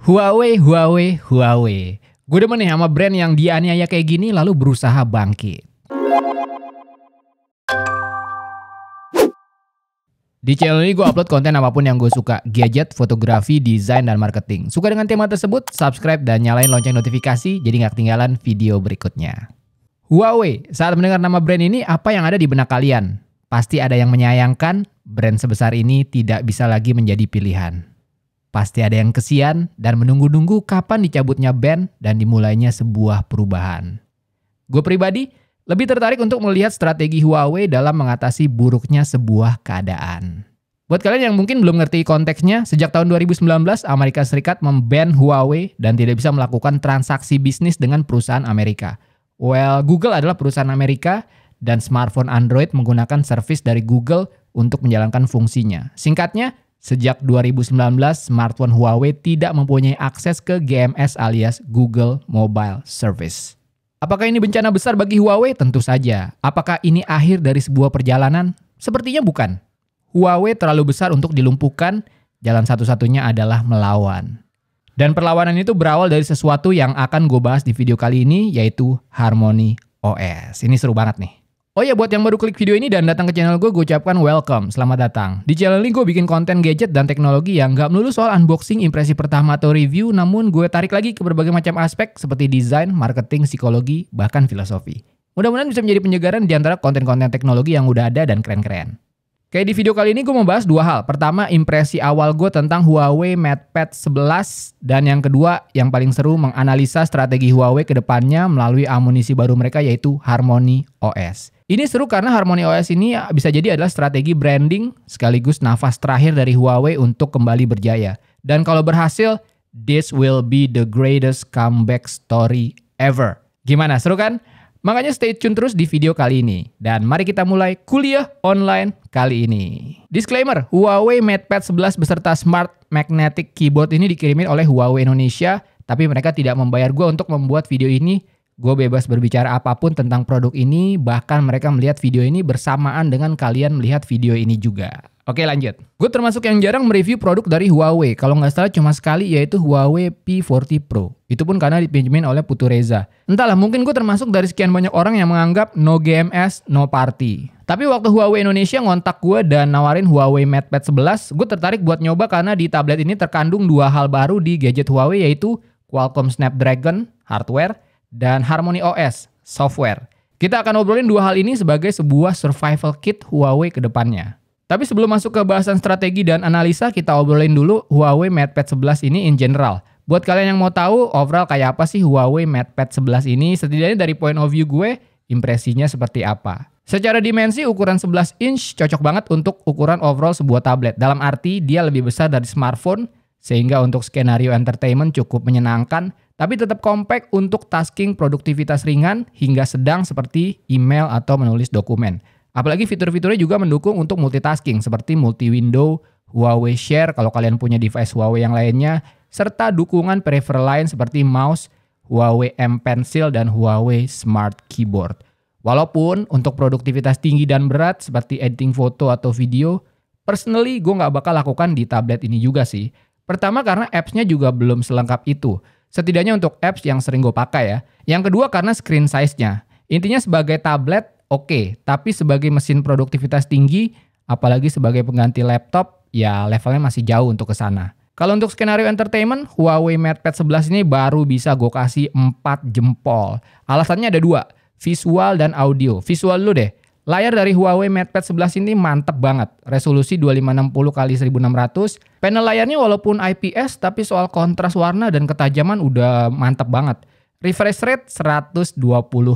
Huawei. Gue demen nih sama brand yang dianiaya kayak gini lalu berusaha bangkit. Di channel ini gue upload konten apapun yang gue suka. Gadget, fotografi, desain, dan marketing. Suka dengan tema tersebut? Subscribe dan nyalain lonceng notifikasi jadi gak ketinggalan video berikutnya. Huawei, saat mendengar nama brand ini apa yang ada di benak kalian? Pasti ada yang menyayangkan brand sebesar ini tidak bisa lagi menjadi pilihan. Pasti ada yang kesian dan menunggu-nunggu kapan dicabutnya ban dan dimulainya sebuah perubahan. Gue pribadi lebih tertarik untuk melihat strategi Huawei dalam mengatasi buruknya sebuah keadaan. Buat kalian yang mungkin belum ngerti konteksnya, sejak tahun 2019 Amerika Serikat memban Huawei dan tidak bisa melakukan transaksi bisnis dengan perusahaan Amerika. Well, Google adalah perusahaan Amerika dan smartphone Android menggunakan servis dari Google untuk menjalankan fungsinya. Singkatnya, sejak 2019, smartphone Huawei tidak mempunyai akses ke GMS alias Google Mobile Service. Apakah ini bencana besar bagi Huawei? Tentu saja. Apakah ini akhir dari sebuah perjalanan? Sepertinya bukan. Huawei terlalu besar untuk dilumpuhkan, jalan satu-satunya adalah melawan. Dan perlawanan itu berawal dari sesuatu yang akan gue bahas di video kali ini, yaitu Harmony OS. Ini seru banget nih. Oh ya, buat yang baru klik video ini dan datang ke channel gue ucapkan welcome, selamat datang. Di channel ini gue bikin konten gadget dan teknologi yang gak melulu soal unboxing, impresi pertama atau review, namun gue tarik lagi ke berbagai macam aspek seperti desain, marketing, psikologi, bahkan filosofi. Mudah-mudahan bisa menjadi penyegaran di antara konten-konten teknologi yang udah ada dan keren-keren. Kayak di video kali ini gue mau bahas dua hal. Pertama, impresi awal gue tentang Huawei MatePad 11. Dan yang kedua, yang paling seru, menganalisa strategi Huawei ke depannya melalui amunisi baru mereka yaitu Harmony OS. Ini seru karena Harmony OS ini bisa jadi adalah strategi branding sekaligus nafas terakhir dari Huawei untuk kembali berjaya. Dan kalau berhasil, this will be the greatest comeback story ever. Gimana, seru kan? Makanya stay tune terus di video kali ini. Dan mari kita mulai kuliah online kali ini. Disclaimer, Huawei MatePad 11 beserta Smart Magnetic Keyboard ini dikirimin oleh Huawei Indonesia. Tapi mereka tidak membayar gue untuk membuat video ini. Gue bebas berbicara apapun tentang produk ini. Bahkan mereka melihat video ini bersamaan dengan kalian melihat video ini juga. Oke, lanjut. Gue termasuk yang jarang mereview produk dari Huawei. Kalau nggak salah cuma sekali, yaitu Huawei P40 Pro. Itu pun karena dipinjemin oleh Putu Reza. Entahlah, mungkin gue termasuk dari sekian banyak orang yang menganggap no GMS, no party. Tapi waktu Huawei Indonesia ngontak gue dan nawarin Huawei MatePad 11, gue tertarik buat nyoba karena di tablet ini terkandung dua hal baru di gadget Huawei, yaitu Qualcomm Snapdragon hardware dan Harmony OS software. Kita akan obrolin dua hal ini sebagai sebuah survival kit Huawei ke depannya. Tapi sebelum masuk ke bahasan strategi dan analisa, kita obrolin dulu Huawei MatePad 11 ini in general. Buat kalian yang mau tahu overall kayak apa sih Huawei MatePad 11 ini, setidaknya dari point of view gue, impresinya seperti apa. Secara dimensi, ukuran 11 inch cocok banget untuk ukuran overall sebuah tablet. Dalam arti, dia lebih besar dari smartphone, sehingga untuk skenario entertainment cukup menyenangkan, tapi tetap compact untuk tasking produktivitas ringan hingga sedang seperti email atau menulis dokumen. Apalagi fitur-fiturnya juga mendukung untuk multitasking seperti multi-window, Huawei Share kalau kalian punya device Huawei yang lainnya, serta dukungan peripheral lain seperti mouse, Huawei M Pencil, dan Huawei Smart Keyboard. Walaupun untuk produktivitas tinggi dan berat seperti editing foto atau video, personally gue nggak bakal lakukan di tablet ini juga sih. Pertama karena apps-nya juga belum selengkap itu. Setidaknya untuk apps yang sering gue pakai ya. Yang kedua karena screen size-nya. Intinya sebagai tablet, oke, tapi sebagai mesin produktivitas tinggi, apalagi sebagai pengganti laptop, ya levelnya masih jauh untuk ke sana. Kalau untuk skenario entertainment, Huawei MatePad 11 ini baru bisa gue kasih 4 jempol. Alasannya ada dua, visual dan audio. Visual dulu deh. Layar dari Huawei MatePad 11 ini mantep banget. Resolusi 2560x1600. Panel layarnya walaupun IPS, tapi soal kontras warna dan ketajaman udah mantep banget. Refresh rate 120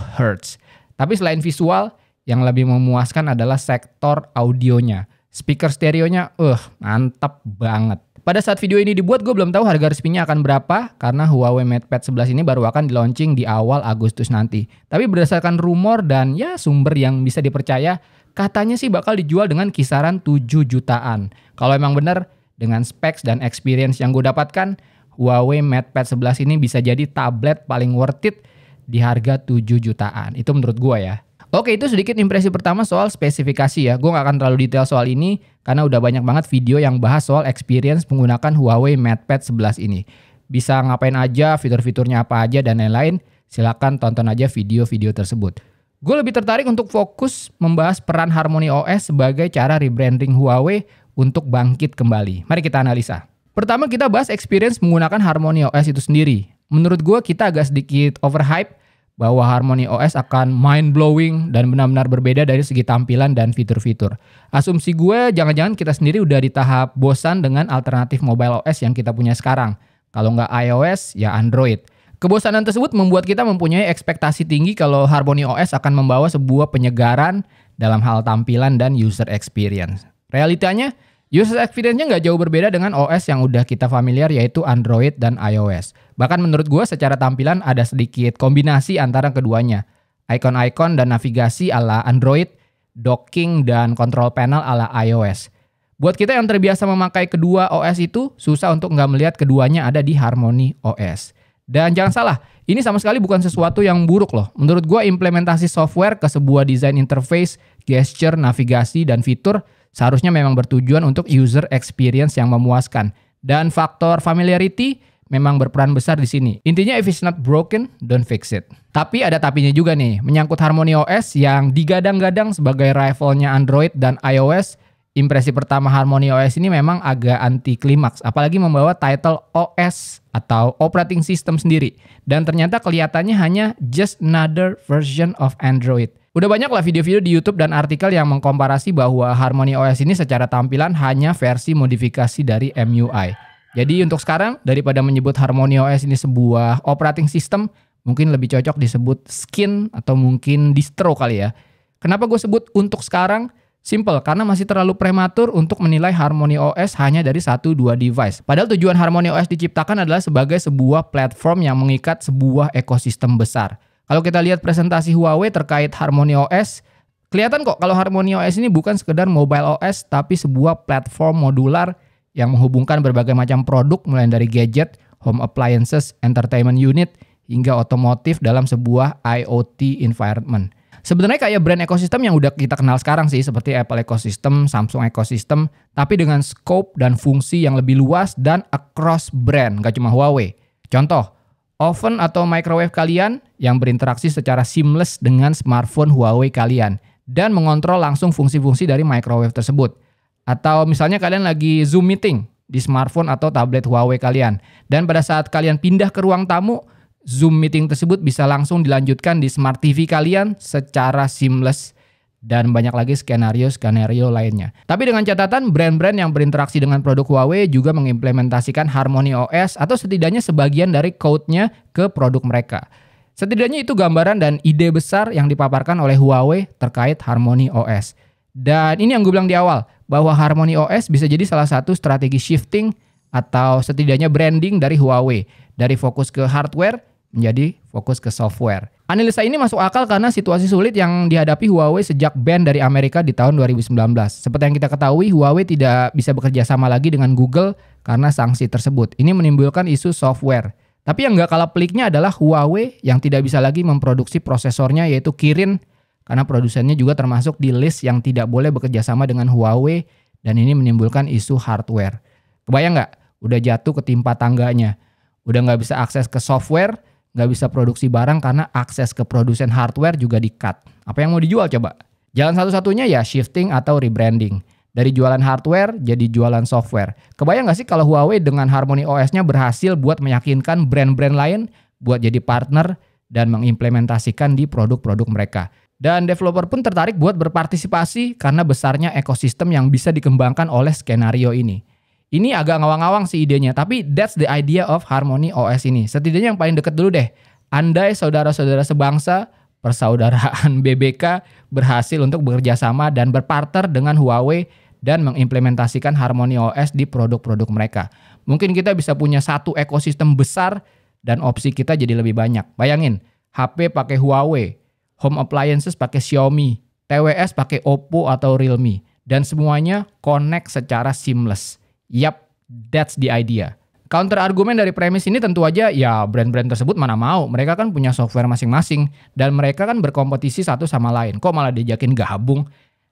Hz. Tapi selain visual, yang lebih memuaskan adalah sektor audionya. Speaker stereonya, mantap banget. Pada saat video ini dibuat, gue belum tahu harga resminya akan berapa, karena Huawei MatePad 11 ini baru akan di-launching di awal Agustus nanti. Tapi berdasarkan rumor dan ya sumber yang bisa dipercaya, katanya sih bakal dijual dengan kisaran 7 jutaan. Kalau emang bener, dengan specs dan experience yang gue dapatkan, Huawei MatePad 11 ini bisa jadi tablet paling worth it di harga 7 jutaan. Itu menurut gue ya. Oke, itu sedikit impresi pertama soal spesifikasi ya. Gue gak akan terlalu detail soal ini karena udah banyak banget video yang bahas soal experience menggunakan Huawei MatePad 11 ini. bisa ngapain aja, fitur-fiturnya apa aja, dan lain-lain. Silakan tonton aja video-video tersebut. Gue lebih tertarik untuk fokus membahas peran Harmony OS sebagai cara rebranding Huawei untuk bangkit kembali. Mari kita analisa. Pertama kita bahas experience menggunakan Harmony OS itu sendiri. Menurut gue kita agak sedikit overhype bahwa Harmony OS akan mind-blowing dan benar-benar berbeda dari segi tampilan dan fitur-fitur. Asumsi gue jangan-jangan kita sendiri udah di tahap bosan dengan alternatif mobile OS yang kita punya sekarang. Kalau nggak iOS, ya Android. Kebosanan tersebut membuat kita mempunyai ekspektasi tinggi kalau Harmony OS akan membawa sebuah penyegaran dalam hal tampilan dan user experience. Realitanya, user experience-nya nggak jauh berbeda dengan OS yang udah kita familiar yaitu Android dan iOS. Bahkan menurut gue secara tampilan ada sedikit kombinasi antara keduanya. Icon-icon dan navigasi ala Android, docking dan control panel ala iOS. Buat kita yang terbiasa memakai kedua OS itu, susah untuk nggak melihat keduanya ada di Harmony OS. Dan jangan salah, ini sama sekali bukan sesuatu yang buruk loh. Menurut gue implementasi software ke sebuah desain interface, gesture, navigasi, dan fitur seharusnya memang bertujuan untuk user experience yang memuaskan. Dan faktor familiarity memang berperan besar di sini. Intinya if it's not broken, don't fix it. Tapi ada tapinya juga nih, menyangkut Harmony OS yang digadang-gadang sebagai rivalnya Android dan iOS. Impresi pertama Harmony OS ini memang agak anti klimaks, apalagi membawa title OS atau operating system sendiri. Dan ternyata kelihatannya hanya just another version of Android. Udah banyak lah video-video di YouTube dan artikel yang mengkomparasi bahwa Harmony OS ini secara tampilan hanya versi modifikasi dari MUI. Jadi untuk sekarang, daripada menyebut Harmony OS ini sebuah operating system, mungkin lebih cocok disebut skin atau mungkin distro kali ya. Kenapa gue sebut untuk sekarang? Simple, karena masih terlalu prematur untuk menilai Harmony OS hanya dari 1-2 device. Padahal tujuan Harmony OS diciptakan adalah sebagai sebuah platform yang mengikat sebuah ekosistem besar. Kalau kita lihat presentasi Huawei terkait Harmony OS, kelihatan kok kalau Harmony OS ini bukan sekedar mobile OS, tapi sebuah platform modular yang menghubungkan berbagai macam produk mulai dari gadget, home appliances, entertainment unit, hingga otomotif dalam sebuah IoT environment. Sebenarnya kayak brand ekosistem yang udah kita kenal sekarang sih, seperti Apple ekosistem, Samsung ekosistem, tapi dengan scope dan fungsi yang lebih luas dan across brand, gak cuma Huawei. Contoh, oven atau microwave kalian yang berinteraksi secara seamless dengan smartphone Huawei kalian dan mengontrol langsung fungsi-fungsi dari microwave tersebut. Atau misalnya kalian lagi Zoom meeting di smartphone atau tablet Huawei kalian, dan pada saat kalian pindah ke ruang tamu, Zoom meeting tersebut bisa langsung dilanjutkan di Smart TV kalian secara seamless dan banyak lagi skenario-skenario lainnya. Tapi dengan catatan brand-brand yang berinteraksi dengan produk Huawei juga mengimplementasikan Harmony OS atau setidaknya sebagian dari code-nya ke produk mereka. Setidaknya itu gambaran dan ide besar yang dipaparkan oleh Huawei terkait Harmony OS. Dan ini yang gue bilang di awal, bahwa Harmony OS bisa jadi salah satu strategi shifting atau setidaknya branding dari Huawei. Dari fokus ke hardware menjadi fokus ke software. Analisa ini masuk akal karena situasi sulit yang dihadapi Huawei sejak ban dari Amerika di tahun 2019. Seperti yang kita ketahui, Huawei tidak bisa bekerja sama lagi dengan Google karena sanksi tersebut. Ini menimbulkan isu software. Tapi yang nggak kalah peliknya adalah Huawei yang tidak bisa lagi memproduksi prosesornya yaitu Kirin, karena produsennya juga termasuk di list yang tidak boleh bekerja sama dengan Huawei, dan ini menimbulkan isu hardware. Kebayang nggak? Udah jatuh ketimpa tangganya. Udah nggak bisa akses ke software, nggak bisa produksi barang karena akses ke produsen hardware juga di-cut. Apa yang mau dijual coba? Jalan satu-satunya ya shifting atau rebranding. Dari jualan hardware jadi jualan software. Kebayang nggak sih kalau Huawei dengan Harmony OS-nya berhasil buat meyakinkan brand-brand lain buat jadi partner dan mengimplementasikan di produk-produk mereka. Dan developer pun tertarik buat berpartisipasi karena besarnya ekosistem yang bisa dikembangkan oleh skenario ini. Ini agak ngawang-ngawang sih idenya, tapi that's the idea of Harmony OS ini. Setidaknya yang paling deket dulu deh. Andai saudara-saudara sebangsa, persaudaraan BBK berhasil untuk bekerja sama dan berpartner dengan Huawei dan mengimplementasikan Harmony OS di produk-produk mereka. Mungkin kita bisa punya satu ekosistem besar dan opsi kita jadi lebih banyak. Bayangin, HP pakai Huawei, home appliances pakai Xiaomi, TWS pakai Oppo atau Realme, dan semuanya connect secara seamless. Yap, that's the idea. Counter argumen dari premis ini tentu aja ya brand-brand tersebut mana mau. Mereka kan punya software masing-masing dan mereka kan berkompetisi satu sama lain. Kok malah diajakin gabung?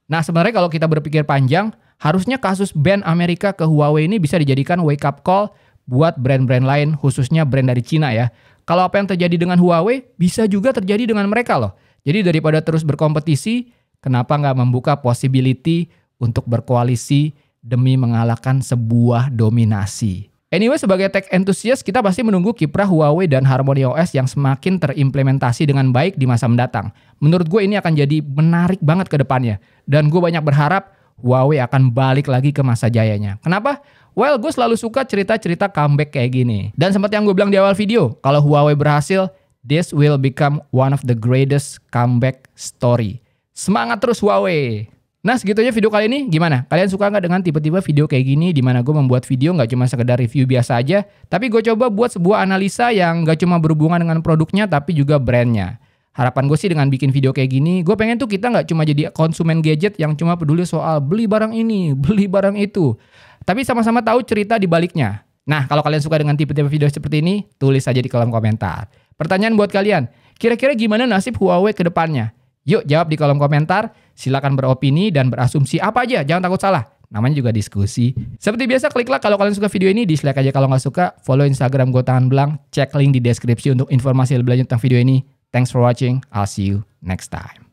Nah sebenarnya kalau kita berpikir panjang, harusnya kasus ban Amerika ke Huawei ini bisa dijadikan wake up call buat brand-brand lain, khususnya brand dari Cina ya. Kalau apa yang terjadi dengan Huawei, bisa juga terjadi dengan mereka loh. Jadi daripada terus berkompetisi, kenapa nggak membuka possibility untuk berkoalisi demi mengalahkan sebuah dominasi. Anyway, sebagai tech enthusiast, kita pasti menunggu kiprah Huawei dan HarmonyOS yang semakin terimplementasi dengan baik di masa mendatang. Menurut gue ini akan jadi menarik banget ke depannya. Dan gue banyak berharap Huawei akan balik lagi ke masa jayanya. Kenapa? Well, gue selalu suka cerita-cerita comeback kayak gini. Dan seperti yang gue bilang di awal video, kalau Huawei berhasil, this will become one of the greatest comeback story. Semangat terus Huawei! Nah, segitu aja video kali ini. Gimana? Kalian suka nggak dengan tipe-tipe video kayak gini di mana gue membuat video nggak cuma sekedar review biasa aja, tapi gue coba buat sebuah analisa yang nggak cuma berhubungan dengan produknya, tapi juga brandnya. Harapan gue sih dengan bikin video kayak gini, gue pengen tuh kita nggak cuma jadi konsumen gadget yang cuma peduli soal beli barang ini, beli barang itu, tapi sama-sama tahu cerita di baliknya. Nah, kalau kalian suka dengan tipe-tipe video seperti ini, tulis aja di kolom komentar. Pertanyaan buat kalian, kira-kira gimana nasib Huawei ke depannya? Yuk jawab di kolom komentar, silakan beropini dan berasumsi apa aja, jangan takut salah. Namanya juga diskusi. Seperti biasa, klik like kalau kalian suka video ini, dislike aja kalau nggak suka, follow Instagram gue Tangan Belang, cek link di deskripsi untuk informasi lebih lanjut tentang video ini. Thanks for watching, I'll see you next time.